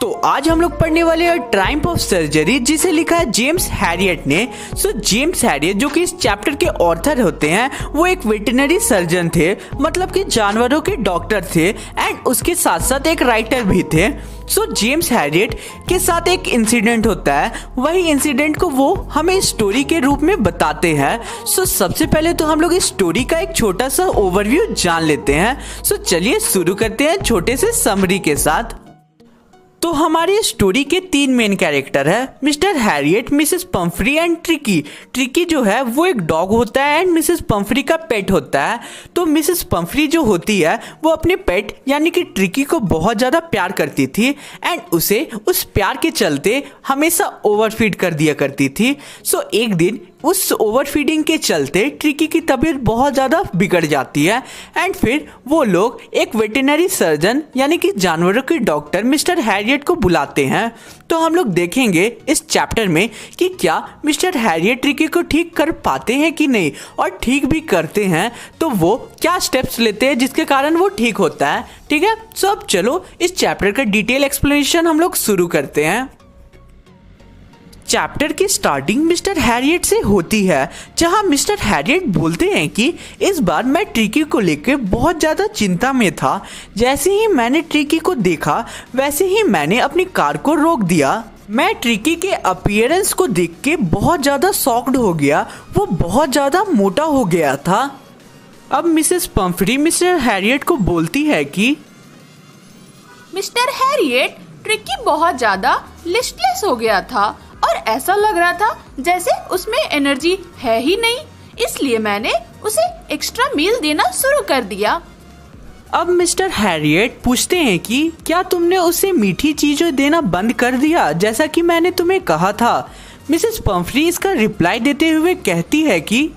तो आज हम लोग पढ़ने वाले हैं ट्रायम्फ ऑफ सर्जरी, जिसे लिखा है जेम्स हैरियट ने। जेम्स हैरियट जो कि इस चैप्टर के ऑथर होते हैं, वो एक वेटरनरी सर्जन थे, मतलब कि जानवरों के डॉक्टर थे, एंड उसके साथ साथ एक राइटर भी थे। जेम्स हैरियट के साथ एक इंसिडेंट होता है, वही इंसिडेंट को वो हमें स्टोरी के रूप में बताते हैं। सबसे पहले तो हम लोग इस स्टोरी का एक छोटा सा ओवरव्यू जान लेते हैं। चलिए शुरू करते हैं छोटे से समरी के साथ। तो हमारी स्टोरी के 3 मेन कैरेक्टर है, mister Harriet, Mrs Pomfrey and tricky. Tricky जो है वो एक डॉग होता है एंड मिसेस पंफ्री का पेट होता है। तो मिसेस पंफ्री जो होती है वो अपने पेट यानी कि ट्रिकी को बहुत ज़्यादा प्यार करती थी एंड उसे उस प्यार के चलते हमेशा ओवरफीड कर दिया करती थी। एक दिन उस ओवरफीडिंग के चलते ट्रिकी की तबीयत बहुत ज़्यादा बिगड़ जाती है एंड फिर वो लोग एक वेटरनरी सर्जन यानी कि जानवरों के डॉक्टर मिस्टर हैरियट को बुलाते हैं। तो हम लोग देखेंगे इस चैप्टर में कि क्या मिस्टर हैरियट ट्रिकी को ठीक कर पाते हैं कि नहीं, और ठीक भी करते हैं तो वो क्या स्टेप्स लेते हैं जिसके कारण वो ठीक होता है। ठीक है, अब चलो इस चैप्टर का डिटेल एक्सप्लेनेशन हम लोग शुरू करते हैं। चैप्टर की स्टार्टिंग मिस्टर हैरियट से होती है, जहां मिस्टर हैरियट बोलते हैं कि इस बार मैं ट्रिकी को लेकर बहुत ज़्यादा चिंता में था। जैसे ही मैंने ट्रिकी को देखा वैसे ही मैंने अपनी कार को रोक दिया। मैं ट्रिकी के अपीयरेंस को देख के बहुत ज़्यादा शॉक्ड हो गया, वो बहुत ज़्यादा मोटा हो गया था। अब मिसेस पंफ्री मिस्टर हैरियट को बोलती है कि मिस्टर हैरियट, ट्रिकी बहुत ज़्यादा लिस्टलेस हो गया था और ऐसा लग रहा था जैसे उसमें एनर्जी है ही नहीं, इसलिए मैंने उसे एक्स्ट्रा मील देना शुरू कर दिया। अब मिस्टर हैरियट पूछते हैं कि क्या तुमने उसे मीठी चीजें देना बंद कर दिया जैसा कि मैंने तुम्हें कहा था। मिसेस पंफ्री इसका रिप्लाई देते हुए कहती है कि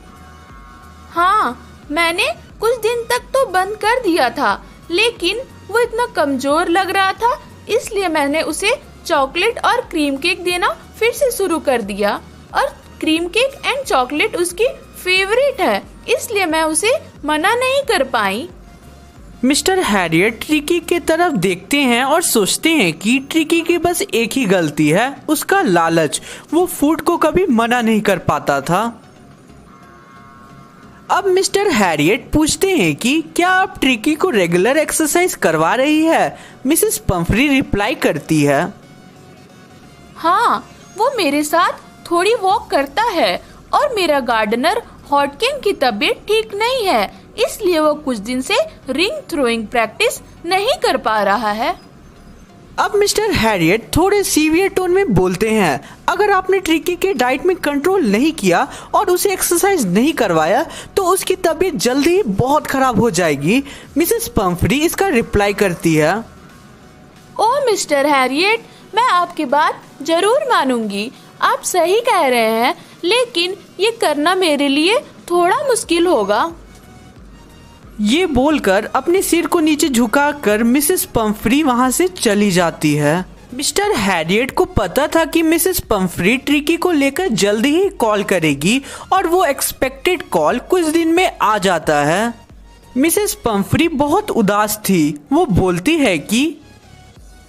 हाँ, मैंने कुछ दिन तक तो बंद कर दिया था, लेकिन वो इतना कमजोर लग रहा था, इसलिए मैंने उसे चॉकलेट और क्रीम केक देना फिर से शुरू कर दिया। और क्रीम केक एंड चॉकलेट उसकी फेवरेट है, इसलिए मैं उसे मना नहीं कर पाई। मिस्टर हैरियट ट्रिकी के तरफ देखते हैं और सोचते हैं कि ट्रिकी की बस एक ही गलती है, उसका लालच। वो फूड को कभी मना नहीं कर पाता था। अब मिस्टर हैरियट पूछते हैं कि क्या आप ट्रिकी को रेगुलर एक्सरसाइज करवा रही है। मिसेस पंफ्री रिप्लाई करती है हाँ, वो मेरे साथ थोड़ी वॉक करता है और मेरा गार्डनर हॉटकिन की तबीयत ठीक नहीं है, इसलिए वो कुछ दिन से रिंग थ्रोइंग प्रैक्टिस नहीं कर पा रहा है। अब मिस्टर हैरियट थोड़े सीवियर टोन में बोलते हैं, अगर आपने ट्रिकी के डाइट में कंट्रोल नहीं किया और उसे एक्सरसाइज नहीं करवाया तो उसकी तबीयत जल्दी ही बहुत खराब हो जाएगी। मिसेस पंफ्री इसका रिप्लाई करती है ओ मिस्टर हैरियट, मैं आपकी बात जरूर मानूंगी, आप सही कह रहे हैं, लेकिन ये करना मेरे लिए थोड़ा मुश्किल होगा। ये बोलकर अपने सिर को नीचे झुकाकर मिसेस पंफ्री वहां से चली जाती है। मिस्टर हैरियट को पता था कि मिसेस पंफ्री ट्रिकी को लेकर जल्दी ही कॉल करेगी और वो एक्सपेक्टेड कॉल कुछ दिन में आ जाता है। मिसेस पंफ्री बहुत उदास थी, वो बोलती है कि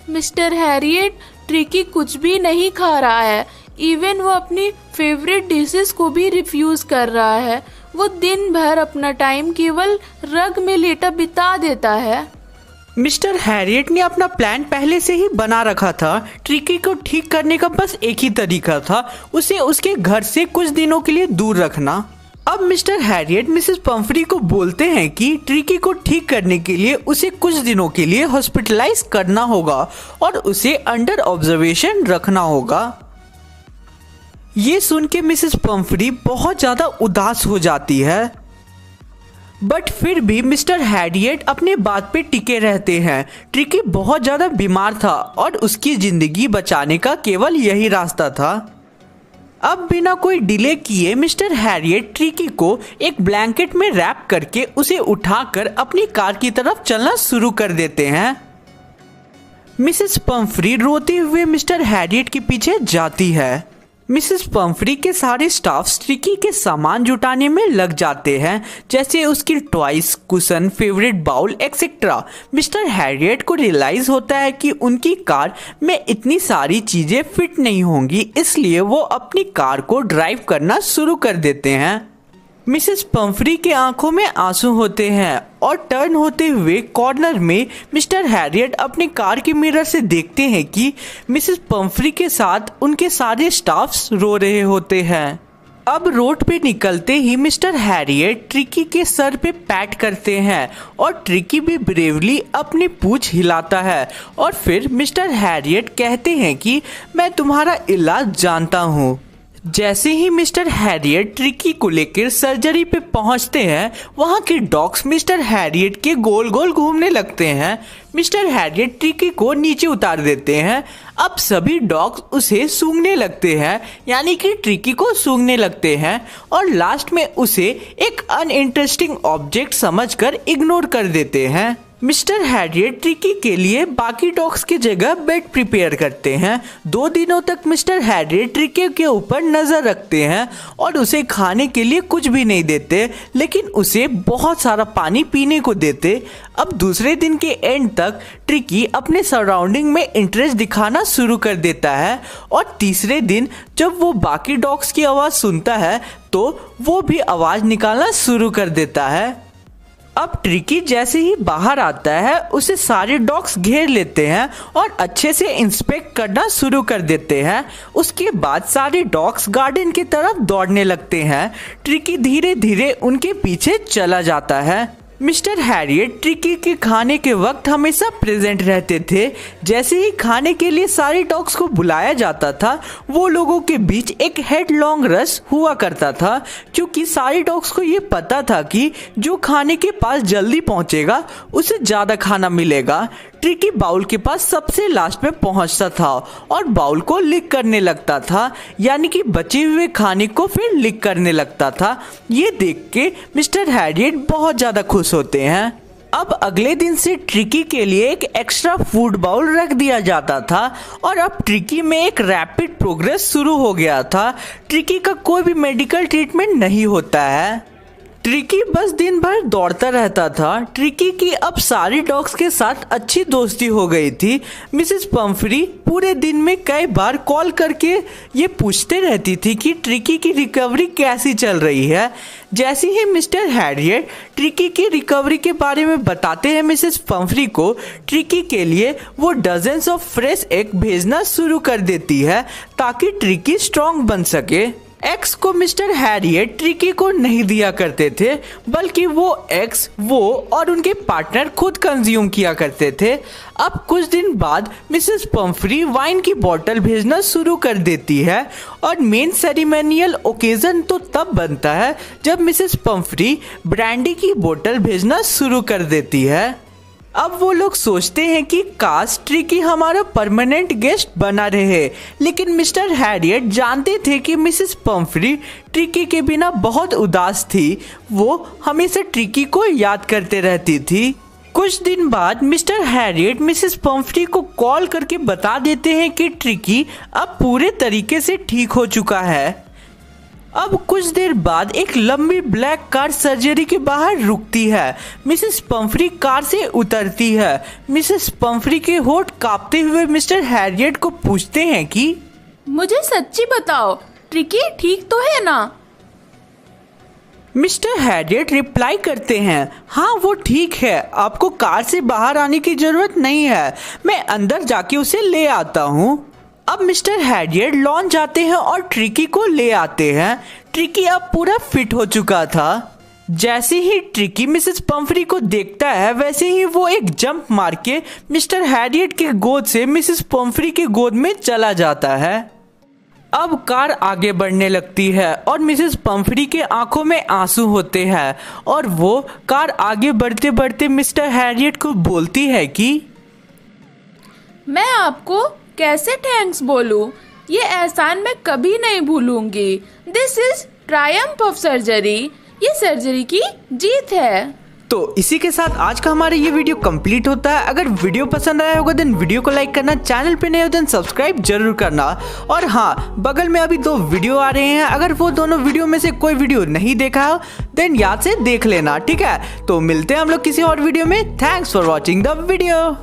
मिस्टर हैरियट, ट्रिकी कुछ भी नहीं खा रहा है, इवन वो अपनी फेवरेट डिशेस को भी रिफ्यूज कर रहा है। वो दिन भर अपना टाइम केवल रग में लेटा बिता देता है। मिस्टर हैरियट ने अपना प्लान पहले से ही बना रखा था। ट्रिकी को ठीक करने का बस एक ही तरीका था, उसे उसके घर से कुछ दिनों के लिए दूर रखना। अब मिस्टर हैरियट मिसेस पंफ्री को बोलते हैं कि ट्रिकी को ठीक करने के लिए उसे कुछ दिनों के लिए हॉस्पिटलाइज करना होगा और उसे अंडर ऑब्जर्वेशन रखना होगा। ये सुन के मिसेस पंफ्री बहुत ज़्यादा उदास हो जाती है, बट फिर भी मिस्टर हैरियट अपने बात पे टिके रहते हैं। ट्रिकी बहुत ज़्यादा बीमार था और उसकी ज़िंदगी बचाने का केवल यही रास्ता था। अब बिना कोई डिले किए मिस्टर हैरियट ट्रिकी को एक ब्लैंकेट में रैप करके उसे उठाकर अपनी कार की तरफ चलना शुरू कर देते हैं। मिसेस पंफ्री रोते हुए मिस्टर हैरियट के पीछे जाती है। मिसेस पंफ्री के सारे स्टाफ ट्रिकी के सामान जुटाने में लग जाते हैं, जैसे उसकी toys, cushion, favourite bowl etcetera. Mister Harriet को रियलाइज होता है कि उनकी कार में इतनी सारी चीजें फिट नहीं होंगी, इसलिए वो अपनी कार को ड्राइव करना शुरू कर देते हैं। मिसेस पंफ्री के आंखों में आंसू होते हैं और टर्न होते हुए कॉर्नर में मिस्टर हैरियट अपनी कार के मिरर से देखते हैं कि मिसेस पंफ्री के साथ उनके सारे स्टाफ्स रो रहे होते हैं। अब रोड पे निकलते ही मिस्टर हैरियट ट्रिकी के सर पे पैट करते हैं और ट्रिकी भी ब्रेवली अपनी पूंछ हिलाता है और फिर मिस्टर हैरियट कहते हैं कि मैं तुम्हारा इलाज जानता हूँ। जैसे ही मिस्टर हैरियट ट्रिकी को लेकर सर्जरी पे पहुंचते हैं, वहां के डॉग्स मिस्टर हैरियट के गोल गोल घूमने लगते हैं। मिस्टर हैरियट ट्रिकी को नीचे उतार देते हैं। अब सभी डॉग्स उसे सूंघने लगते हैं, यानी कि ट्रिकी को सूंघने लगते हैं और लास्ट में उसे एक अनइंटरेस्टिंग ऑब्जेक्ट समझकर इग्नोर कर देते हैं। मिस्टर हैरियट ट्रिकी के लिए बाकी डॉग्स की जगह बेड प्रिपेयर करते हैं। 2 दिनों तक मिस्टर हैरियट ट्रिकी के ऊपर नजर रखते हैं और उसे खाने के लिए कुछ भी नहीं देते, लेकिन उसे बहुत सारा पानी पीने को देते। अब दूसरे दिन के एंड तक ट्रिकी अपने सराउंडिंग में इंटरेस्ट दिखाना शुरू कर देता है और तीसरे दिन जब वो बाकी डॉग्स की आवाज़ सुनता है तो वो भी आवाज़ निकालना शुरू कर देता है। अब ट्रिकी जैसे ही बाहर आता है, उसे सारे डॉग्स घेर लेते हैं और अच्छे से इंस्पेक्ट करना शुरू कर देते हैं। उसके बाद सारे डॉग्स गार्डन की तरफ दौड़ने लगते हैं। ट्रिकी धीरे धीरे उनके पीछे चला जाता है। मिस्टर हैरियट ट्रिकी के खाने के वक्त हमेशा प्रेजेंट रहते थे। जैसे ही खाने के लिए सारे डॉग्स को बुलाया जाता था, वो लोगों के बीच एक हेडलॉन्ग रश हुआ करता था, क्योंकि सारे डॉग्स को ये पता था कि जो खाने के पास जल्दी पहुंचेगा उसे ज़्यादा खाना मिलेगा। ट्रिकी बाउल के पास सबसे लास्ट में पहुंचता था और बाउल को लिक करने लगता था, यानी कि बचे हुए खाने को फिर लिक करने लगता था। ये देख के मिस्टर हैरियट बहुत ज़्यादा खुश होते हैं। अब अगले दिन से ट्रिकी के लिए एक एक्स्ट्रा फूड बाउल रख दिया जाता था और अब ट्रिकी में एक रैपिड प्रोग्रेस शुरू हो गया था। ट्रिकी का कोई भी मेडिकल ट्रीटमेंट नहीं होता है। ट्रिकी बस दिन भर दौड़ता रहता था। ट्रिकी की अब सारी डॉग्स के साथ अच्छी दोस्ती हो गई थी। मिसेस पंफ्री पूरे दिन में कई बार कॉल करके ये पूछते रहती थी कि ट्रिकी की रिकवरी कैसी चल रही है। जैसे ही मिस्टर हैरियट ट्रिकी की रिकवरी के बारे में बताते हैं मिसेस पंफ्री को, ट्रिकी के लिए वो डजन्स ऑफ फ्रेश एग भेजना शुरू कर देती है ताकि ट्रिकी स्ट्रॉन्ग बन सके। एग्स को मिस्टर हैरियट ट्रिकी को नहीं दिया करते थे, बल्कि वो एग्स वो और उनके पार्टनर खुद कंज्यूम किया करते थे। अब कुछ दिन बाद मिसेस पंफ्री वाइन की बोतल भेजना शुरू कर देती है और मेन सेरेमोनियल ओकेजन तो तब बनता है जब मिसेस पंफ्री ब्रांडी की बोतल भेजना शुरू कर देती है। अब वो लोग सोचते हैं कि काश ट्रिकी हमारा परमानेंट गेस्ट बना रहे, लेकिन मिस्टर हैरियट जानते थे कि मिसेस पंफ्री ट्रिकी के बिना बहुत उदास थी। वो हमेशा ट्रिकी को याद करते रहती थी। कुछ दिन बाद मिस्टर हैरियट मिसेस पंफ्री को कॉल करके बता देते हैं कि ट्रिकी अब पूरे तरीके से ठीक हो चुका है। अब कुछ देर बाद एक लंबी ब्लैक कार सर्जरी के बाहर रुकती है। मिसेस पंफ्री कार से उतरती है। मिसेस पंफ्री के होठ कांपते हुए मिस्टर हैरियट को पूछते हैं कि मुझे सच्ची बताओ, ट्रिकी ठीक तो है ना? मिस्टर हैरियट रिप्लाई करते हैं, हाँ वो ठीक है, आपको कार से बाहर आने की जरूरत नहीं है, मैं अंदर जाके उसे ले आता हूँ। अब मिस्टर हैरियट लॉन जाते हैं और ट्रिकी को ले आते हैं। ट्रिकी अब पूरा फिट हो चुका था। जैसे ही ट्रिकी मिसेस पंफ्री को देखता है, वैसे ही वो एक जंप मार के मिस्टर हैरियट के गोद से मिसेस पंफ्री के गोद में चला जाता है। अब कार आगे बढ़ने लगती है और मिसेस पंफ्री के आंखों में आंसू होते हैं और वो कार आगे बढ़ते बढ़ते मिस्टर हैरियट को बोलती है कि मैं आपको कैसे थैंक्स बोलूं? ये एहसान मैं कभी नहीं भूलूंगी। This is triumph of surgery. ये सर्जरी की जीत है। तो इसी के साथ आज का हमारा ये वीडियो कंप्लीट होता है। अगर वीडियो पसंद आया होगा देन वीडियो को लाइक करना, चैनल पे नए हो देन सब्सक्राइब जरूर करना। और हाँ, बगल में अभी 2 वीडियो आ रहे हैं, अगर वो दोनों वीडियो में से कोई वीडियो नहीं देखा हो देन याद से देख लेना, ठीक है। तो मिलते हैं हम लोग किसी और वीडियो में। Thanks for watching the video.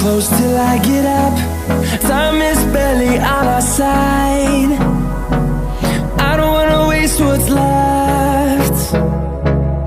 Close till I get up. Time is barely on our side. I don't wanna waste what's left.